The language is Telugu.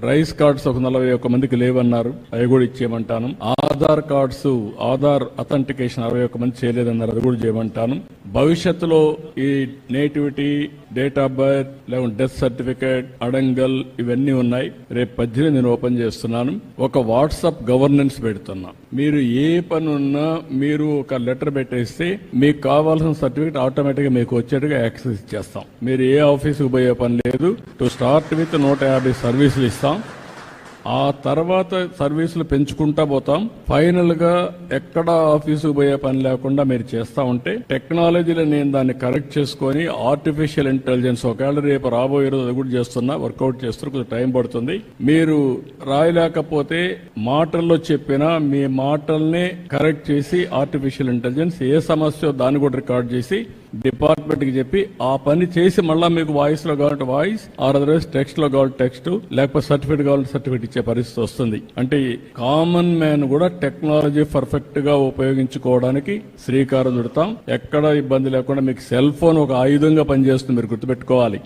రైస్ కార్డ్స్ ఒక 41 మందికి లేవన్నారు, అవి కూడా ఇచ్చేయమంటాను. ఆధార్ కార్డ్స్, ఆధార్ అథెంటికేషన్ 61 మంది చేయలేదన్నారు, అది కూడా చేయమంటాను. భవిష్యత్తులో ఈ నేటివిటీ, డేట్ ఆఫ్ బర్త్, లేకుంటే డెత్ సర్టిఫికేట్, అడంగల్ ఇవన్నీ ఉన్నాయి. రేపు 18 నేను ఓపెన్ చేస్తున్నాను. ఒక వాట్సాప్ గవర్నెన్స్ పెడుతున్నా. మీరు ఏ పని ఉన్నా మీరు ఒక లెటర్ పెట్టేస్తే మీకు కావాల్సిన సర్టిఫికేట్ ఆటోమేటిక్ గా మీకు వచ్చేట్టుగా యాక్సెస్ ఇచ్చేస్తాం. మీరు ఏ ఆఫీసుకు పోయే పని లేదు. టు స్టార్ట్ విత్ 150 సర్వీసులు ఇస్తాం. ఆ తర్వాత సర్వీసులు పెంచుకుంటా పోతాం. ఫైనల్ గా ఎక్కడ ఆఫీసుకు పోయే పని లేకుండా మీరు చేస్తా ఉంటే టెక్నాలజీలో నేను దాన్ని కరెక్ట్ చేసుకొని ఆర్టిఫిషియల్ ఇంటెలిజెన్స్ ఒకవేళ రేపు రాబోయే రోజు అది కూడా చేస్తున్నా, వర్కౌట్ చేస్తున్నా, కొంచెం టైం పడుతుంది. మీరు రాయలేకపోతే మాటల్లో చెప్పినా మీ మాటల్ని కరెక్ట్ చేసి ఆర్టిఫిషియల్ ఇంటెలిజెన్స్ ఏ సమస్య దాన్ని కూడా రికార్డ్ చేసి డిపార్ట్మెంట్ కి చెప్పి ఆ పని చేసి మళ్ళా మీకు వాయిస్ లో కావాలంటే వాయిస్, అదర్వైజ్ టెక్స్ట్ లో కావాలి టెక్స్ట్, లేకపోతే సర్టిఫికేట్ కావాలంటే సర్టిఫికేట్ ఇచ్చే పరిస్థితి వస్తుంది. అంటే కామన్ మ్యాన్ కూడా టెక్నాలజీ పర్ఫెక్ట్ గా ఉపయోగించుకోవడానికి శ్రీకారం చుడతాం. ఎక్కడ ఇబ్బంది లేకుండా మీకు సెల్ ఫోన్ ఒక ఆయుధంగా పనిచేస్తుంది, మీరు గుర్తుపెట్టుకోవాలి.